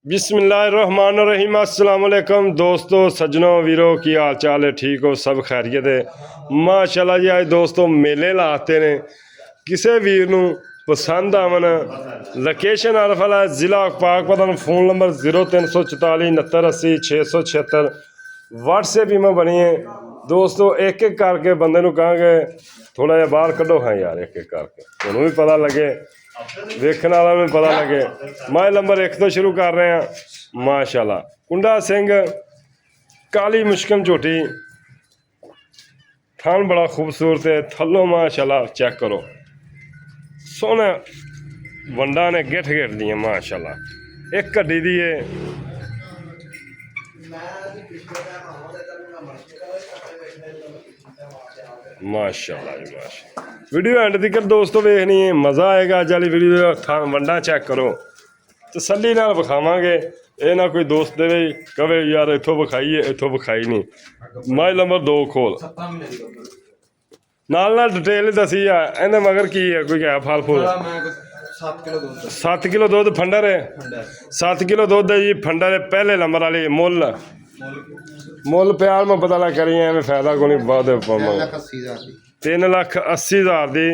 बिस्मिल्लाहिर्रहमानिर्रहीम अस्सलाम वालेकुम दोस्तों सज्जनों वीरों की हाल चाल है। ठीक हो सब खैरियत है माशाल्लाह जी। आज दोस्तों मेले लाते ने किसी वीर नूं पसंद आवन लोकेशन अरफ वाला जिला Pakpattan phone number 0344 69 80 676 WhatsApp email बनी है दोस्तों। एक एक करके बंदे नूं कहांगे थोड़ा जिहा बाहर कड्डो हाँ यार एक एक करके तुहानूं भी पता लगे वेखण वाला भी पता लगे। मैं नंबर 1 तो शुरू कर रहे हैं माशाल्लाह कुंडा सिंह काली मुश्किल झोटी थान बड़ा खूबसूरत है थल्लों माशाल्लाह चेक करो सोने वंडा ने गिठ गिठ दी माशाल्लाह एक कड्डी दी है माशाल्लाह जी माशा। वीडियो एंड तक दोस्तों वेखनी है मज़ा आएगा। अज वाली वीडियो वंडा चेक करो तसल्ली नाल विखावांगे। ये ना कोई दोस्त दे कवे यार इत्थों विखाई है इत्थों विखाई नहीं। माइल नंबर 2 खोल नाल डिटेल दसी आ इहदे मगर की है कोई है फल फूल 7 किलो दुध फंडर है 7 किलो दुध है जी फंडर है। पहले नंबर वाली मुल मुल प्यार में पता लग करी एवं फायदा को नहीं बहुत 3,80,000 दी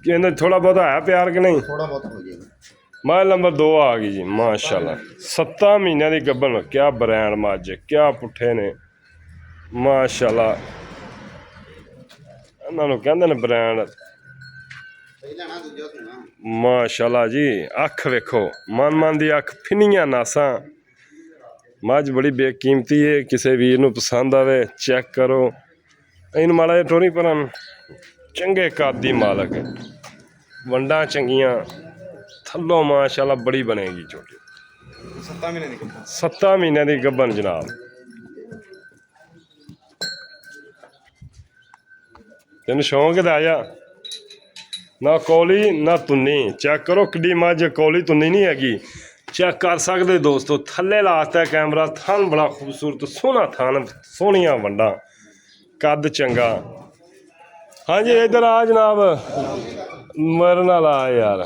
कहते थोड़ा बहुत है प्यार कि नहीं थोड़ा बहुत हो जाएगा। माइल नंबर 2 आ गई जी माशाल्लाह 7 महीनों की गब्बन क्या ब्रांड मज क्या पुट्ठे ने माशाल्लाह इन्होंने कहते हैं ब्रांड माशाल्लाह जी। अख वेखो मन मन की अख फिनियां नासा मझ बड़ी बेकीमती है किसी वीर नूं पसंद आवे चेक करो इन माड़ा जिहा टोरी पर चंगे कद दी मालक वंडा चंगियां थल्लों माशाल्लाह बड़ी बनेगी छोटी 7 महीने की गब्बन जनाब। तेन शौक है आजा ना कौली ना तुन्नी चेक करो कि मझ कौली तुन्नी नहीं हैगी चेक कर सकते दोस्तों। थल्ले लाता है कैमरा थान बड़ा खूबसूरत सोहना थान सोहनिया वंडा कद चंगा। हाँ जी इधर आ जनाब मरन वाला यार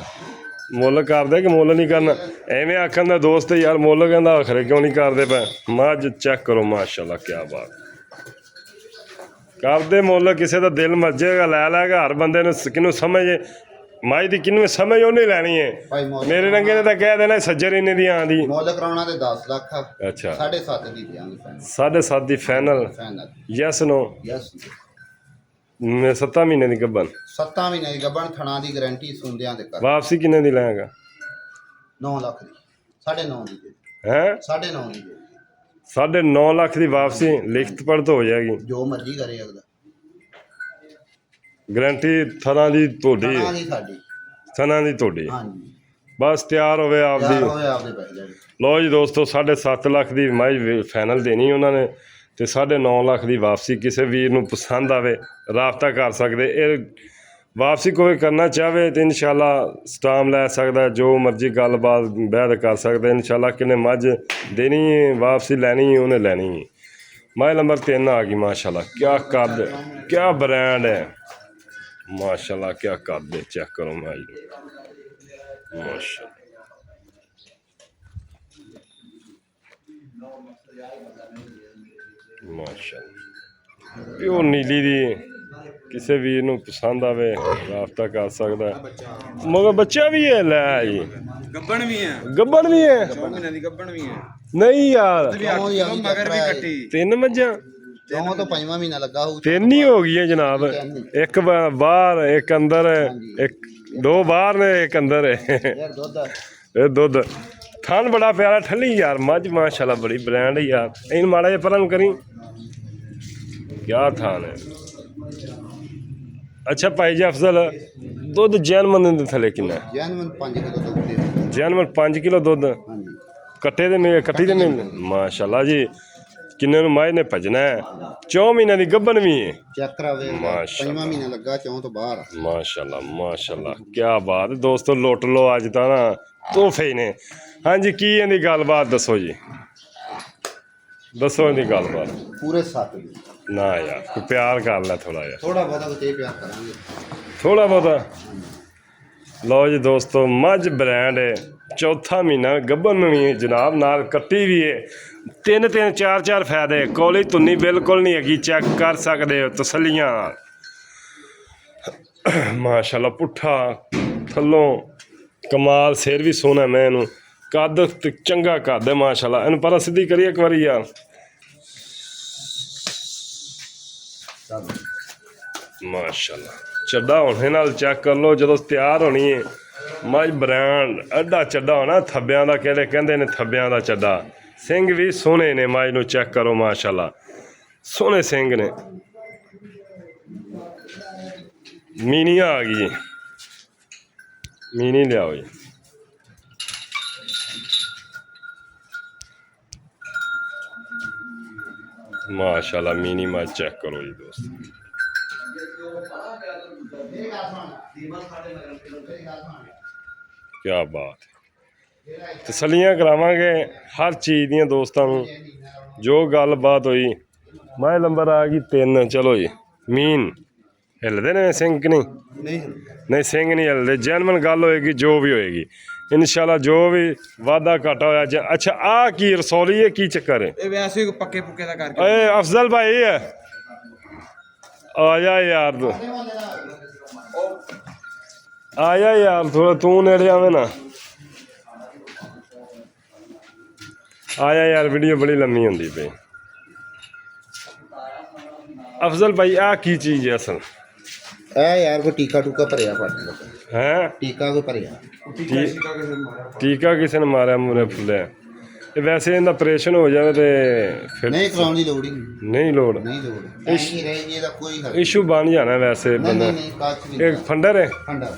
मुल कर दे कि मुल नहीं करना एवें आखन का दोस्त यार मुल कहता आखिर क्यों नहीं करते पे मझ चेक करो माशाल्लाह क्या बात कर दे मुल किसी का दिल मर्जेगा लै लैगा हर बंदे किनू समझ माई की किनू समझ उन्हें लैनी है। मेरे रंगे ने तो कह देना सज्जर इन्ने दी आंदी मुल कराउणा ते 10 लाख अच्छा 7.5 दी देंगे 7.5 दी फाइनल यस नो 7 महीने की गब्बन 7 महीने की गब्बन थणा दी गारंटी सुंदियां दे कर वापसी किन्ने दी लाएगा 9 लाख दी 9.5 दी हैं 9.5 दी 9.5 लाख की वापसी लिखत पढ़त हो जाएगी जो मर्जी करे अगला गारंटी थना दी तोड़ी थना दी तोड़ी बस तैयार होवे आप दी लो जी दोस्तों 7.5 लाख की मझ फाइनल देनी उन्होंने तो 9.5 लाख की वापसी किसी वीर नूं पसंद आवे राबता कर सकते। वापसी कोई करना चाहे तो इंशाल्लाह स्टाम लै सकता है जो मर्जी गलबात बैद कर सकते इंशाल्लाह किन्ने मझ देनी है वापसी लैनी है उन्हें लैनी है। माइल नंबर 3 आ गई माशाल्लाह क्या कद क्या ब्रांड है माशाल्लाह क्या कर दे चेक करो भाई माशाल्लाह माशाल्लाह प्योर नीली दी किसी वीर नूं पसंद आवे राबता कर सकता मगर बच्चा भी है लै जी गब्बन भी है नहीं यार 3 मझां 3 ही हो गई है जनाब एक बाहर एक अंदर एक 2 बाहर ने एक अंदर है दुध थान बड़ा प्यारा ठली यार मझ माशाल्लाह बड़ी ब्रांड है यार इन माड़ा जिहा परम करी क्या थान है। अच्छा भाई जी अफजल दुध जैनमन दे थले किन्ना जैनमन 5 किलो दुध कट्टे दे में कट्टी दे में माशाल्लाह जी किन्ने माए ने भजना है 4 महीने की गब्बन भी है माशाल्लाह माशाल्लाह क्या बात दोस्तों लुट लो अज तो ना तोहफे ने। हाँ जी की इहदी गलबात दसो जी दसो इहदी गलबात पूरे 7 ना यार कोई प्यार कर लै थोड़ा यार थोड़ा बहुत लो जी दोस्तों मझ ब्रांड है चौथा महीना गब्बन भी है जनाब, नाल कट्टी भी है। 3-3 4-4 फायदे। कौली धुन्नी बिल्कुल नहीं हैगी, चेक कर सकते हो तसलियां। माशाल्लाह पुट्ठा थल्लों कमाल, सिर भी सोहना। मैं इनू कद ते चंगा कद है माशाल्लाह। इनू पर सीधी करिए एक बारी यार। माशाल्लाह चड्डा होने नाल चेक कर लो, जो तैयार होनी है मझ ब्रांड एडा चड्डा होना थब्बियां दा, कहते कहते ने थब्बियां दा चड्डा। सिंग भी सोहने ने, मझ नू चेक करो माशाल्लाह, सोहने सिंग ने। मीनियां आ गई, मीनी लियाओ जी। माशाल्लाह मीनी मझ चेक करो जी दोस्त। क्या बात है। तसलियां करावांगे हर चीज़ दियां दोस्तां नूं, जो गल बात हुई। मैं नंबर आ गई 3। चलो जी मीन हिलदे ने सिंह कि नहीं सिंह नहीं हिलदे। जैनवन गल होएगी जो भी होएगी इंशाल्लाह, जो भी वादा घाटा होया। अच्छा आ की रसौली है, की चक्कर है? वैसे पक्के पुक्के दा करके। ए अफजल भाई है, आजा यार तू, आजा यार थोड़ा तू नेड़े आवे ना। आया यार, वीडियो बड़ी लम्मी होंदी पई। अफजल भाई आ की चीज़ है असल? यार को टीका टूका भरिया पट हैं टीका को भरिया टीका किसी ने मारा मुरे फुले। वैसे इनका ऑपरेशन हो जाए तो फिर नहीं कराने की लोड़ ही नहीं लोड़, नहीं लोड़ ऐसी रहेगी, ਇਹਦਾ ਕੋਈ ਹੱਲ इशू बन जाना वैसे बंदा। नहीं काच नहीं एक फंडर है ठंडा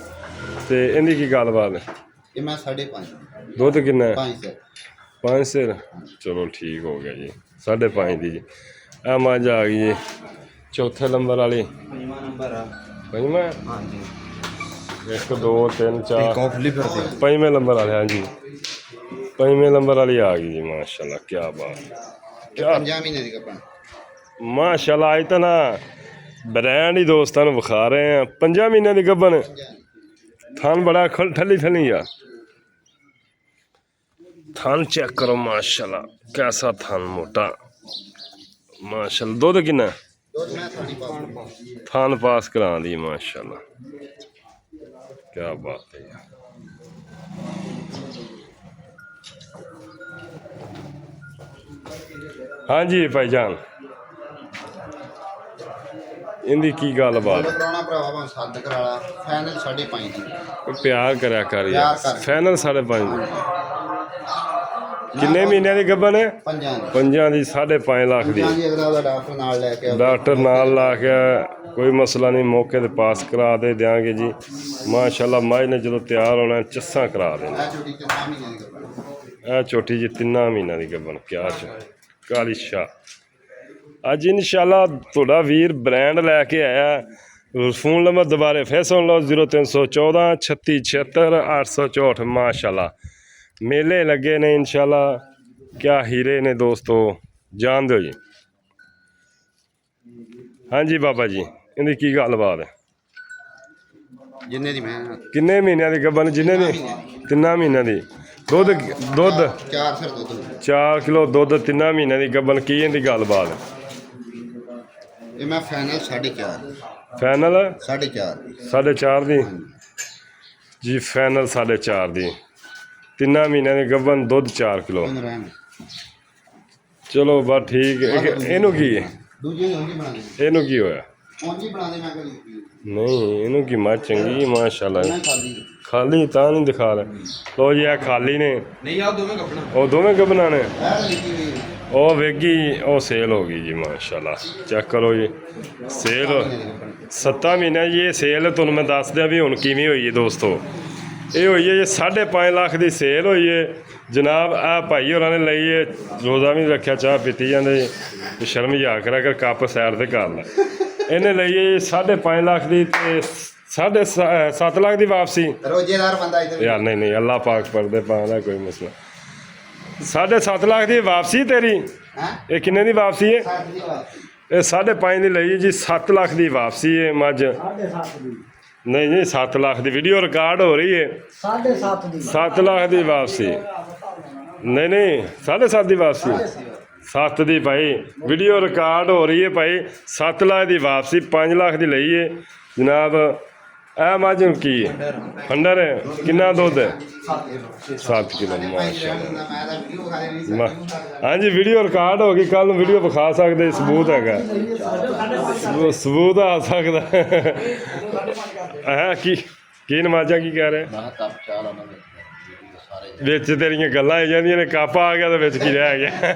ते इनकी की गलबात है? ये मैं 5.5 दुध किन्ना है? 5 से 5 सिर। चलो ठीक हो गया जी, 5.5 दी जी। आ मझ आ गई जी चौथे नंबर वाली, नंबर आ पंजवा हां जी 1 2 3 4 कॉफली फिरदे पंजवें नंबर वाले। हाँ जी 5वें नंबर वाली आ गई जी माशाल्लाह। क्या बात, क्या 5 महीने दी कपन माशाल्लाह। आज तो ना ब्रांड ही दोस्तों को विखा रहे हैं। 5 महीने की गब्बन, थान बड़ा ठली ठली आ। थान चेक करो माशाल्लाह, कैसा थान मोटा माशाल्लाह। दुध किन्ना? दूध मैं थोड़ी पास थान पास करा दी माशाल्लाह। क्या बात है यार। हाँ जी भाईजान, इनकी की गल बात? कराना भरावा भां सद कराला फाइनल 5.5 दी प्यार करा कर प्यार यार। कर। फाइनल 5.5 किन्ने महीने की गब्बन है? 5 दी 5.5 लाख दी। जी अगला वाला डॉक्टर नाल लेके आओ, डॉक्टर नाल ला के कोई मसला नहीं, मौके ते पास करा दे देंगे जी माशाल्लाह। मझ ने जो तैयार होना चस्सा करा देना। मैं छोटी 3 महीने दी कपन ए छोटी जी 3 महीना की गब्बन। क्या काली शाह। अज इंशाल्लाह थोड़ा वीर ब्रांड लैके आया। फोन नंबर दोबारे फिर सुन लो 0314 36 76 864। माशाल्लाह मेले लगे ने इंशाल्लाह, क्या हीरे ने दोस्तों, जान दो जी। हाँ जी बाबा जी, इनकी की गल बात है? जिन्ने दी मैं किन्ने महीनों की गब्बन? जिन्ने दी 3 महीनों की। दुध दुध 4 सिर दूध 4 किलो दुध 3 महीनों की गब्बन। की इनकी गल बात है? ये मैं फाइनल 4.5 फाइनल 4.5 4.5 दी जी। फाइनल 4.5 दी 3 महीनों की गब्बन, दुध 4 किलो। चलो बस ठीक है। इनू की है? दूजे होंगे बना दे इनू की होया? ओंजी बना दे मैं कभी नहीं इनू की मझ चंगी माशाल्लाह। मैं खाली खाली तां नहीं दिखा रहे। लो जी आ खाली ने, नहीं आ दोवें कपना वो दोवें गब्बना ने। है लिखी हुई वो वेगी वो सेल हो गई जी माशाल्लाह। चेक करो जी सेल 7 महीने जी। ये सेल तुहानूं मैं दस दिया भी हुण किवें होई है दोस्तों। ये हुई है जी 5.5 लाख की सेल हुई है जनाब। आ भाई होरां ने लई है, रोज़ा भी रखा, चाह पीती जाते जी। शर्म जा करा कर, कप सैड ते कर लै। इन्हें लई है 5.5 लाख की, 7.5 लाख की वापसी। रोजेदार बंदा इधर यार नहीं नहीं अल्लाह पाक पढ़दे पादा कोई मसला। 7.5 लाख की वापसी तेरी। हैं ये किन्ने की वापसी है? 7 दी बात ये 5.5 की लई जी। 7 लाख की वापसी है मझ। ਨਹੀਂ ਨਹੀਂ 7 ਲੱਖ ਦੀ ਵੀਡੀਓ ਰਿਕਾਰਡ ਹੋ ਰਹੀ ਹੈ 7.5 ਦੀ 7 ਲੱਖ ਦੀ ਵਾਪਸੀ ਨਹੀਂ ਨਹੀਂ 7.5 ਦੀ ਵਾਪਸੀ 7 ਦੀ ਭਾਈ ਵੀਡੀਓ ਰਿਕਾਰਡ ਹੋ ਰਹੀ ਹੈ ਭਾਈ 7 ਲੱਖ ਦੀ ਵਾਪਸੀ 5 ਲੱਖ ਦੀ ਲਈ ਹੈ ਜਨਾਬ। ਇਹ ਮੱਝ ਨੂੰ ਕੀ ਹੈ ਫੰਡਰ ਹੈ ਕਿੰਨਾ ਦੁੱਧ ਹੈ 7 ਕਿਲੋ ਮਾਸ਼ਾਅੱਲਾ। ਹਾਂਜੀ ਵੀਡੀਓ ਰਿਕਾਰਡ ਹੋ ਗਈ ਕੱਲ ਨੂੰ ਵੀਡੀਓ ਵਿਖਾ ਸਕਦੇ ਸਬੂਤ ਹੈਗਾ ਸਬੂਤ ਆ ਸਕਦਾ ਹਾਂ ਕੀ ਨਮਾਜ਼ਾਂ ਕੀ ਕਹਿ ਰਹੇ ਮੈਂ ਕੱਪ ਚਾਹ ਲਾਵਾਂ ਸਾਰੇ ਵਿੱਚ ਤੇਰੀਆਂ ਗੱਲਾਂ ਆ ਜਾਂਦੀਆਂ ਨੇ ਕੱਪ ਆ ਗਿਆ ਤਾਂ ਵਿੱਚ ਕੀ ਰਹਿ ਗਿਆ